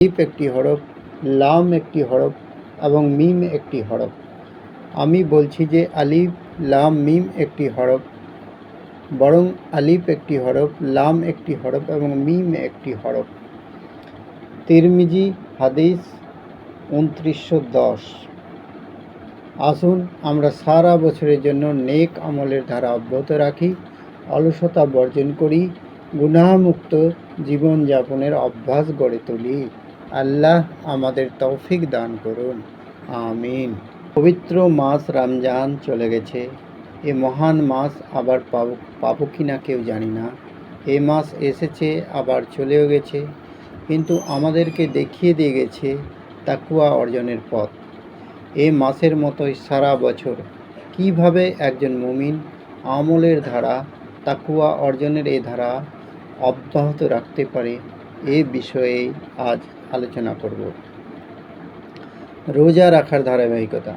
আলিফ একটি হরফ, লাম একটি হরফ এবং মিম একটি হরফ। আমি বলছি যে আলিফ, লাম, মিম একটি হরফ, বরং আলিফ একটি হরফ, লাম একটি হরফ এবং মিম একটি হরফ। তিরমিজি হাদিস 2910। আসুন আমরা সারা বছরের জন্য নেক আমলের ধারা অব্যাহত রাখি, অলসতা বর্জন করি, গুনাহমুক্ত জীবনযাপনের অভ্যাস গড়ে তুলি। আল্লাহ আমাদের তৌফিক দান করুন, আমিন। পবিত্র মাস রমজান চলে গেছে। এ মহান মাস আবার পাবো কিনা কেউ জানি না। এ মাস এসেছে আবার চলেও গেছে, কিন্তু আমাদেরকে দেখিয়ে দিয়ে গেছে তাকওয়া অর্জনের পথ। এ মাসের মতোই সারা বছর কিভাবে একজন মুমিন আমলের ধারা, তাকওয়া অর্জনের এ ধারা অব্যাহত রাখতে পারে, এ বিষয়ে আজ আলোচনা করব। রোজা রাখার ধারাবাহিকতা।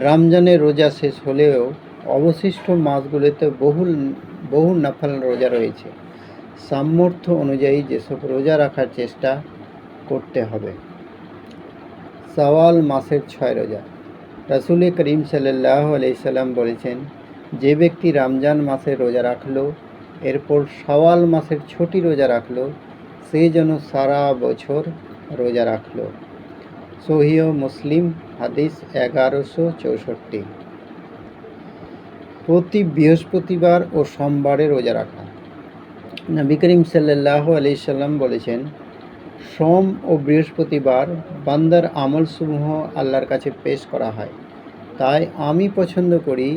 রমজানের রোজা শেষ হলেও অবশিষ্ট মাসগুলোতে বহু নফল রোজা রয়েছে। সামর্থ্য অনুযায়ী যেসব রোজা রাখার চেষ্টা করতে হবে। শাওয়াল মাসের 6 রোজা। রাসূল করিম সাল্লাল্লাহু আলাইহি সাল্লাম বলেছেন, যে ব্যক্তি রমজান মাসে রোজা রাখলো, এরপর শাওয়াল মাসের 6টি রোজা রাখলো, সে যেন সারা বছর রোজা রাখলো। সহিহ মুসলিম হাদিস 1164। প্রতি বৃহস্পতিবার ও সোমবারে রোজা রাখা। নবী করিম সাল্লাল্লাহু আলাইহি সাল্লাম বলেছেন, সোম ও বৃহস্পতিবার বান্দার আমলসমূহ আল্লাহর কাছে পেশ করা হয়। তাই আমি পছন্দ করি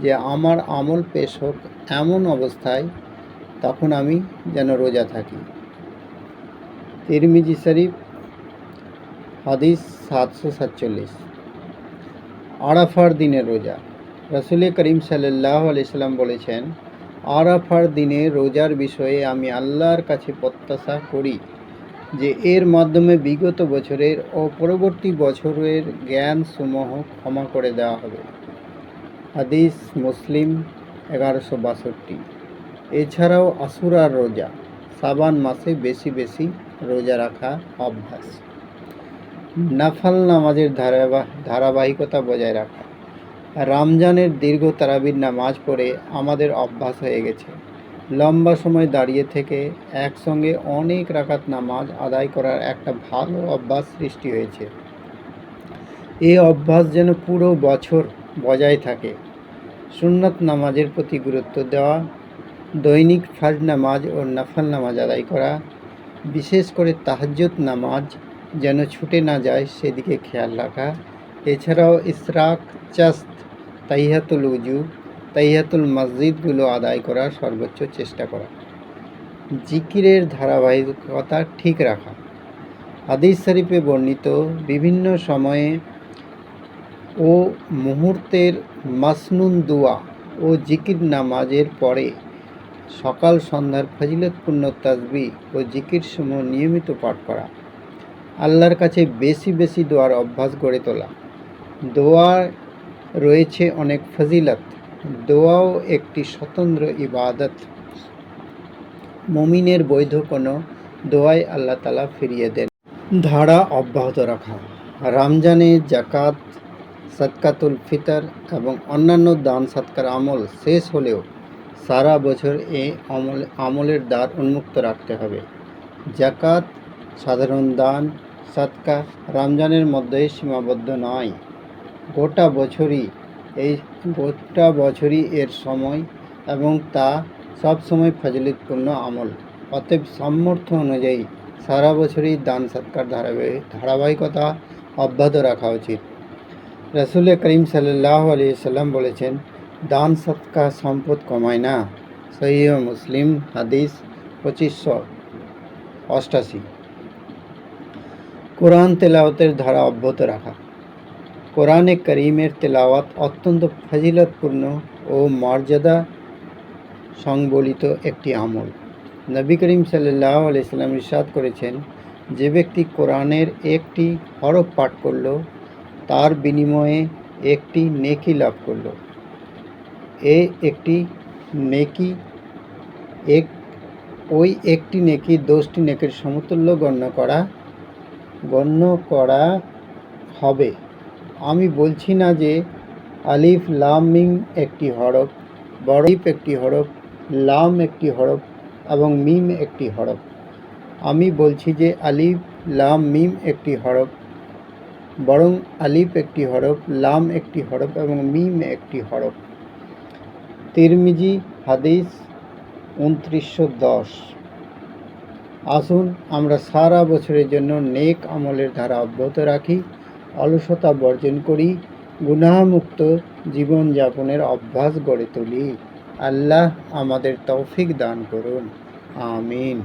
যে আমার আমল পেশ হোক এমন অবস্থায়, তখন আমি যেন রোজা থাকি। তিরমিজি শরীফ হাদিস 747। আরাফার দিনের রোজা। রাসূল করিম সাল্লাল্লাহু আলাইহি সাল্লাম বলেছেন, আরাফার দিনে রোজার বিষয়ে আমি আল্লাহর কাছে প্রত্যাশা করি যে এর মাধ্যমে বিগত বছরের ও পরবর্তী বছরের জ্ঞানসমূহ ক্ষমা করে দেওয়া হবে। হাদিস মুসলিম 1162। এছাড়াও আশুরার রোজা। শাবান মাসে বেশি বেশি রোজা রাখা অভ্যাস। নফল নামাজের ধারাবাহিকতা বজায় রাখা। রমজানের দীর্ঘ তারাবির নামাজ পড়ে আমাদের অভ্যাস হয়ে গেছে। লম্বা সময় দাঁড়িয়ে থেকে একসঙ্গে অনেক রাকাত নামাজ আদায় করার একটা ভালো অভ্যাস সৃষ্টি হয়েছে। এই অভ্যাস যেন পুরো বছর বজায় থাকে। সুন্নত নামাজের প্রতি গুরুত্ব দেওয়া, দৈনিক ফরজ নামাজ ও নফল নামাজ আদায় করা, বিশেষ করে তাহাজ্জুদ নামাজ যেন ছুটে না যায় সেদিকে খেয়াল রাখা। এছাড়াও ইশরাক, চাস্ত, তাহিয়াতুল উজু, তাহিয়াতুল মসজিদগুলো আদায় করার সর্বোচ্চ চেষ্টা করা। জিকিরের ধারাবাহিকতা ঠিক রাখা। হাদিস শরীফে বর্ণিত বিভিন্ন সময়ে ও মুহূর্তের মাসনুন দোয়া ও জিকির নামাজের পরে সকাল সন্ধ্যার ফজিলতপূর্ণ তাসবিহ ও জিকির সমূহ নিয়মিত পাঠ করা। আল্লাহর কাছে বেশি বেশি দোয়ার অভ্যাস গড়ে তোলা। দোয়ার রয়েছে অনেক ফজিলত। দোয়াও একটি স্বতন্ত্র ইবাদত। মুমিনের বৈধ কোনো দোয়াই আল্লাহ তাআলা ফিরিয়ে দেন। ধারা অব্যাহত রাখা। রমজানে যাকাত, সদকাতুল ফিতর এবং অন্যান্য দান সৎকার আমল শেষ হলেও সারা বছর এই আমলের দ্বার উন্মুক্ত রাখতে হবে। যাকাত, সাধারণ দান, সদকা রমজানের মধ্যেই সীমাবদ্ধ নয়, গোটা বছরই এর সময় এবং তা সব সময় ফজিলতপূর্ণ আমল। অতএব সামর্থ্য অনুযায়ী সারা বছরই দান সৎকার ধারাবাহিকতা অব্যাহত রাখা উচিত। রাসূল করিম সাল্লাল্লাহু আলাইহি সাল্লাম বলেছেন, দান সৎকা সম্পদ কমায় না। সহিহ মুসলিম হাদিস 2588। কোরআন তেলাওয়াতের ধারা অব্যাহত রাখা। কোরআনে করিমের তেলাওয়াত অত্যন্ত ফজিলতপূর্ণ ও মর্যাদা সংবলিত একটি আমল। নবী করিম সাল্লাল্লাহু আলাইহি সাল্লাম ইরশাদ করেছেন, যে ব্যক্তি কোরআনের একটি হরফ পাঠ করল, তার বিনিময়ে একটি নেকি লাভ করল। ওই একটি নেকি 10টি নেকির সমতুল্য গণ্য করা গণ্য করা হবে। আমি বলছি না যে আলিফ লাম মিম একটি হরফ, বড় আলিফ একটি হরফ, লাম একটি হরফ এবং মিম একটি হরফ। আমি বলছি যে আলিফ লাম মিম একটি হরফ, বরং আলিফ একটি হরফ, লাম একটি হরফ এবং মিম একটি হরফ। তিরমিজি হাদিস 2910। আসুন আমরা সারা বছরের জন্য নেক আমলের ধারা অব্যাহত রাখি, অলসতা বর্জন করি, গুনাহমুক্ত জীবনযাপনের অভ্যাস গড়ে তুলি। আল্লাহ আমাদের তৌফিক দান করুন। আমিন।